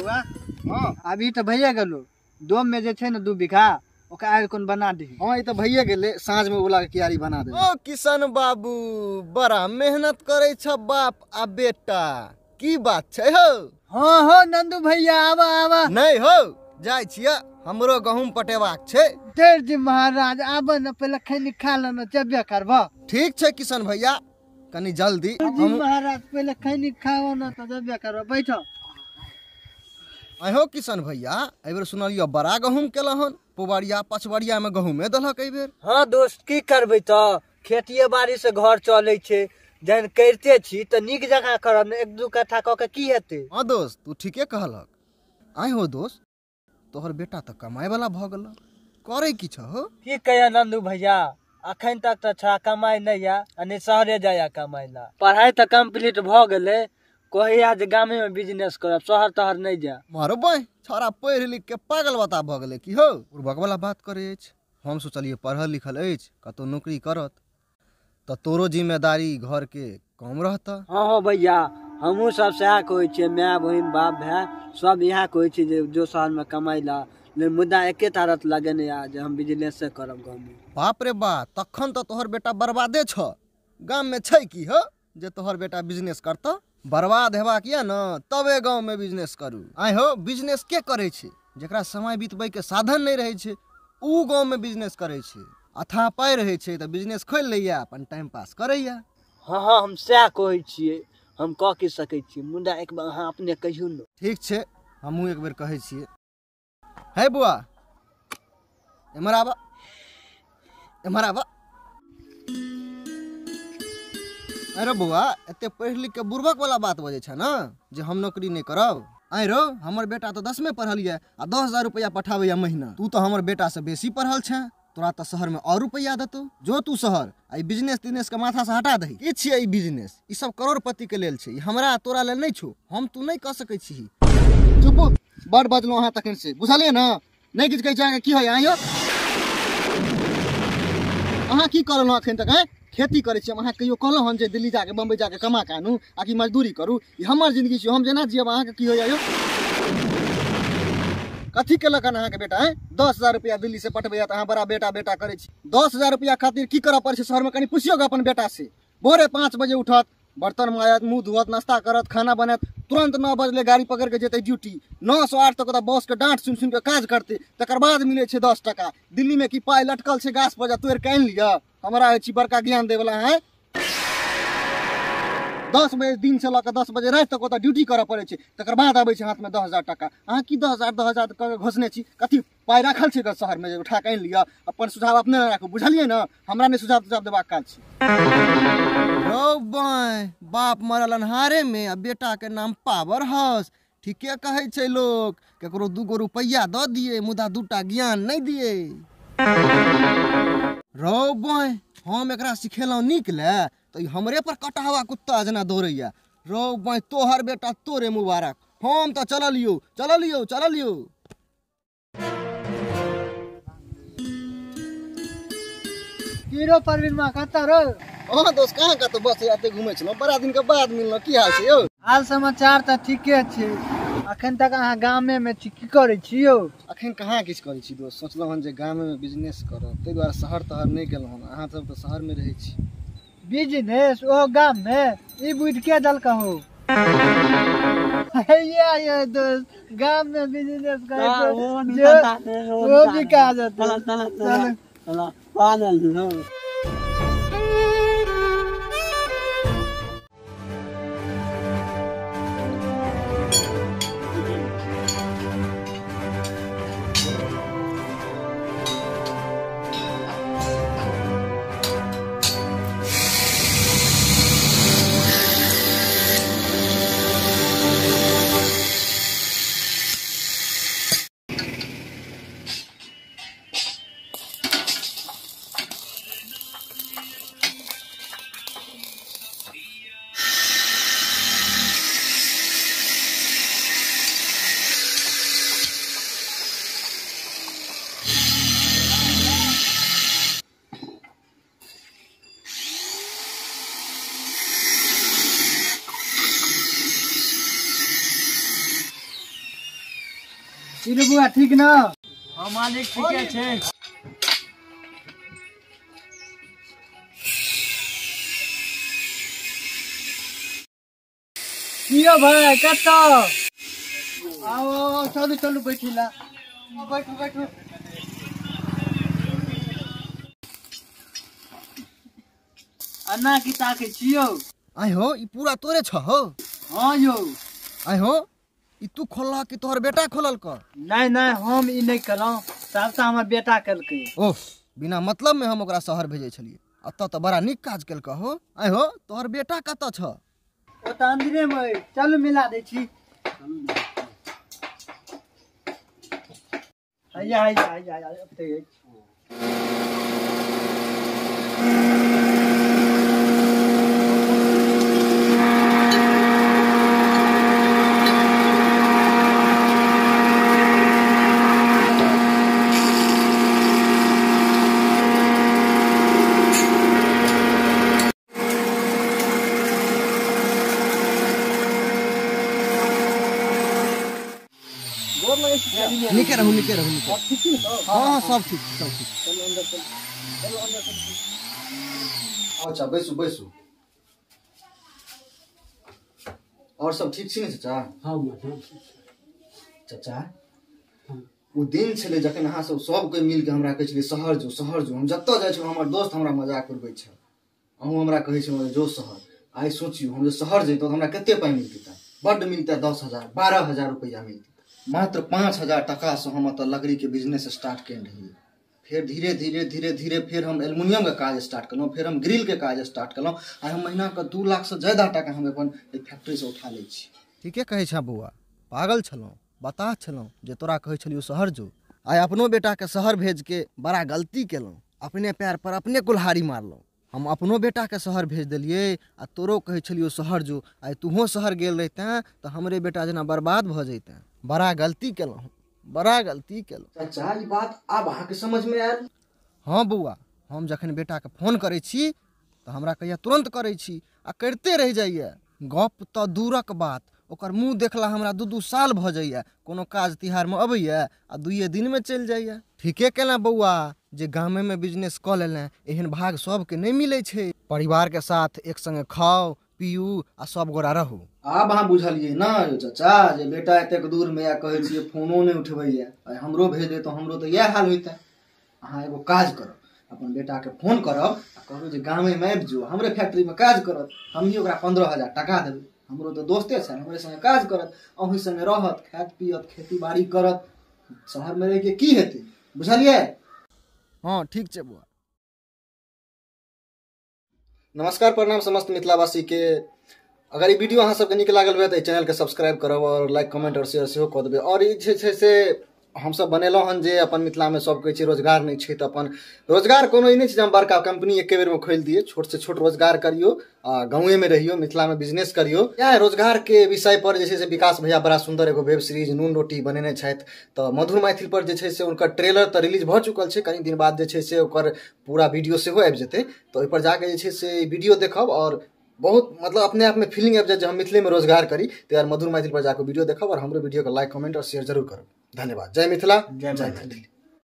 बउआ हां अभी तो भैया गेलो दोम में जे छे न 2 बीघा ओका आर कोन बना दी। हां ई तो भैया गेले साँझ में ओला के कियारी बना दे। ओ किशन बाबू बड़ा मेहनत करे छ बाप आ बेटा की बात छै हो। हां हो नंदू भैया आवा आवा नहीं हो जाय छिया हमरो गहूम पटेवाक छै। तेर जी महाराज आबा न पहले खैनी खा ल न जबे करबा। ठीक छै किशन भैया कनी जल्दी जी महाराज पहले खैनी खाओ न त जबे करबा बैठो। आहो किशन भैया एबेर सुनलियो बड़ा गहूम केलहन पुबरिया पचवरिया में गहूमे दलक एबेर। हां दोस्त की करबै त खेतिए बाड़ी से घर चलै छै जहन करते छी त नीक जगह करब न 1-2 कट्ठा क के की हेतै। हां दोस्त तू ठीके कहलक। आइ हो दोस्त तोहर बेटा त कमाए वाला भ गेल करे की छ हो। की कहिया नंदू भैया अखन तक त छा कमाई नहीं या अने शहरे जाया कमाई ला। पढ़ाई त कंप्लीट भ गेले कहिया जे गामे में बिजनेस करब शहर तहर नहीं जा। मारो बय छोरा पढ़ लिख के पागल बता भ गेले की हो पूर्वक वाला बात करे छ। हम सोचलिए पढ़ल लिखल एछ कतो नौकरी करत त तोरो जिम्मेदारी घर के कम रहता। हां हो भैया हमहू सब सहा कहै छियै माय बहिन बाप भाई सब यहा कहै छी जे जो शहर में कमाई ला ले मुद्दा एके तारत लगने आ जे हम बिजनेस से करब गांव में। बाप रे बा तखन त तोहर बेटा बर्बादे छ गांव में छै की हो जे तोहर बेटा बिजनेस करता। बर्बाद हेबा किया न तबे गांव में बिजनेस करू। आइ हो बिजनेस के करे छै जेकरा समय बितबै के साधन नहीं रहे छै ऊ गांव में बिजनेस करे छै। अथा पाई रहे छै त बिजनेस खोल लैया अपन टाइम पास करैया। हां हां हम सहा कहै छियै हम कह के सकै छी मुद्दा एक बार अहाँ अपने कहियो न। ठीक छै हमहू एक बेर कहै छियै। हे बुआ एमर आबा एमर आबा। अरे बुआ एते पढ़ लिख के बुर्बक वाला बात बजे छ न जे हम नौकरी नहीं करब। आई रो हमर बेटा तो 10वीं पढ़ल ये आ 10,000 रुपया पठावे महीना। तू तो हमर बेटा से बेसी पढ़ल छ तोरा तो शहर में और रुपया देतो जो तू शहर आई बिजनेस तिजनेस के माथा से हटा दही। की छियै ई बिजनेस ई सब करोड़पति के लेल छै हमरा तोरा लेल नहीं छौ हम तू नहीं क सकै छी। चुप बड़ बजलो अहाँ तखन से बुझलिए न नहीं किछ कह जाए की होय आइयो अहाँ की करलो अखन तक हैं खेती करे छी। अहाँ कहियो कहलो हन जे दिल्ली जाके बम्बई जाके कमा के आनू आ कि मजदूरी करू ई हमर जिंदगी छै हम जेना जियब अहाँ के की होय आइयो। कथी केलक अहाँ के बेटा हैं 10,000 रुपया दिल्ली से पठबैया त अहाँ बड़ा बेटा बेटा करे छी। 10,000 रुपया खातिर की करब पड़े छै शहर में कनी पुछियो ग अपन बेटा से। भोरे 5 बजे उठत बर्तन माजत मुंह धोत नाश्ता करत खाना बनत तुरंत 9 बजे गाड़ी पकड़ के जेते ड्यूटी 9 से 8 तक बॉस के डांट सुन सुन के काज करते तकर बाद मिले छै 10 टका। दिल्ली में की पाई लटकल छै गाछ पर जा तोड़ के आन लिया हमरा छी बड़का ज्ञान दे वाला है। 10 बजे दिन से लक 10 बजे रात तक ओता ड्यूटी करे पड़े छै तकर बाद आबै छै हाथ में 10,000 टका। अहाँ की 10,000 क घोषणे छी कथी पाई राखल छै शहर में उठा के आन लिया अपन सुझाव अपने राखू बुझलिए न हमरा ने सुझाव देबाक काज छै। रो बाप मरल अन्हारे में आ बेटा के नाम पावर हाउस ठीके कहे छै लोग केकरो 2 रुपया द दिए मुदा 2टा ज्ञान नहीं दिए। रो हम एकरा सिखेलौ नीक ले तो हमरे पर कटहवा कुत्ता जना दौड़ैया। रो तोहर बेटा तोरे मुबारक हम तो चललियो। कीरो परवीन मा कता रो। हां दोस्त कहां का तो बस आते घूमे छलो बड़ा दिन के बाद मिललो की हाल छै यौ। हाल समाचार त ठीके छै अखन तक अहाँ गामे में छी की करे छी यौ। अखन कहाँ किछ करे छी दोस्त सोचलो हन जे गामे में बिजनेस करब तै दुआरे शहर तहर नहीं गेलो हन। अहाँ सब तो शहर में रहै छी बिजनेस ओ गाम में ई बुझ के दल कहो। ये दोस्त गाम में बिजनेस करे वो भी कहा जाता है। चिरू बुआ ठीक न? हाँ मालिक ठीके छै। कियो भाई कत्तो? आओ चलू चलू बैठिला। बैठू बैठू। अन्ना की ताके छियो? आइ हो ई पूरा तोरे छ हो? हाँ यौ। आइ हो ई तू खोलला कि तोहर बेटा खोलल क? नहीं नहीं हम ई नहीं करौ, सबटा हमर बेटा करके। ओह बिना मतलब में हम ओकरा शहर भेजे छलिए, अत तो बड़ा निक काज केलक हो। आइ हो तोहर बेटा कत छ? ओ त अंदरे में चलू मिला दै छी। हैया हैया हैया हैया ओते अछि। निके रहू निके रहू निके। हाँ हाँ सब ठीक सब ठीक। अच्छा बैसू बैसू। और सब ठीक छी ने चाचा? हाँ चाचा वो दिन छले जखन अहाँ सब कोई मिल के हमरा कहै छलिए शहर जो शहर जो। हम जत्तो जाइ छी हमर दोस्त हमरा मजाक उड़बै छै, अहूँ हमरा कहै छै जो शहर। आइ सोचियो हम जे शहर जइतौ तऽ हमरा कते पाइ मिलतै? बड्ड मिलतै, 10,000 12,000 रुपया मिलतै। मात्र 5,000 टका से हम अतः लकड़ी के बिजनेस स्टार्ट केने रहिए। फिर धीरे धीरे धीरे धीरे फिर हम एल्युमिनियम के काज स्टार्ट कलहुँ, फिर हम ग्रिल के काज स्टार्ट कलहुँ। आइ हम महीना के 2 लाख से ज्यादा टका हम अपन फैक्ट्री से उठा लै छी। ठीके कहै छ बौआ, पागल छलहुँ, बता छलहुँ जे तोरा कहै छलियौ शहर जो। आइ अपनो बेटा के शहर भेज के बड़ा गलती केलहुँ, अपने पैर पर अपने कुल्हाड़ी मारलहुँ। हम अपनो बेटा के शहर भेज दिलिए आ तोरो कहै छलियौ शहर जो। आइ तूहो शहर गेल रहितें तो हमरे बेटा जेना बर्बाद भ जैतें। बड़ा गलती केलहुँ, बड़ा गलती केलहुँ। चाचा ई बात आब अहाँके समझ में आयल? हाँ बौआ, हम जखन बेटा के फोन करै छी तो हमरा कहिया तुरंत करै छी आ करते रह जाइए। गप तो दूरक बात, ओकर मुँह देखला हमरा 2-2 साल भ जाइए। कोनो काज तिहार में अबैया आ 2 दिन में चलि जाइए। ठीके केला बौआ जे गामे में बिजनेस क लेलें, एहन भाग सबके नहीं मिलै छै। परिवार के साथ एक संगे खाओ पियू आ सब गोरा रहू। आब अहाँ बुझलिए ना यौ चाचा जे बेटा एतेक दूर में या कहै छियै फोनो नहीं उठबैया। आइ हमरो भेज दे तो हमरो तो इएह हाल होइता। अहाँ एगो काज करब, अपन बेटा के फोन करब आ कहबै जे गामे में आबि जो, हमरे फैक्ट्री में काज करत। हमही ओकरा 15,000 टका देबै। हमरो तो दोस्ते छै, हमरे संगे काज करत, अहीं संगे रहत, खात पियत, खेती बाड़ी करत। शहर में रह के की हेतै, बुझलिए? हाँ ठीक छै बुआ। नमस्कार प्रणाम समस्त मिथिलावासी के। अगर ये वीडियो अहाँ सबके नीक लागल हुए तो चैनल के सब्सक्राइब करब और लाइक कमेंट और शेयर सेहो कऽ देबै। और ई छै से हम सब बनेलहुँ हन जे अपन मिथिला में सब कहै छै रोजगार नहीं छै, तो अपन रोजगार कोनो ई नहीं छै जे हम बड़का कंपनी एके बेर में खोल दिए। छोट से छोट रोजगार करियो, गाँवे में रहियो, मिथिला में बिजनेस करियो। या रोजगार के विषय पर जे छै से विकास भैया बड़ा सुंदर एगो वेब सीरीज नून रोटी बनेने छथि। तो मधुर मैथिल पर जे छै से उनकर ट्रेलर तो रिलीज भऽ चुकल छै, कनी दिन बाद जे छै से ओकर पूरा वीडियो सेहो आबि जेतै। तो ओहि पर जाके जे छै से वीडियो देखब और बहुत मतलब अपने आप में फीलिंग आबि जाए जे हम मिथिले में रोजगार करी। तो यार मधुर मैथिल पर जाकर वीडियो देखब और हमरो वीडियो को लाइक कमेंट और शेयर जरूर करब। धन्यवाद। जय मिथिला, जय मैथिली।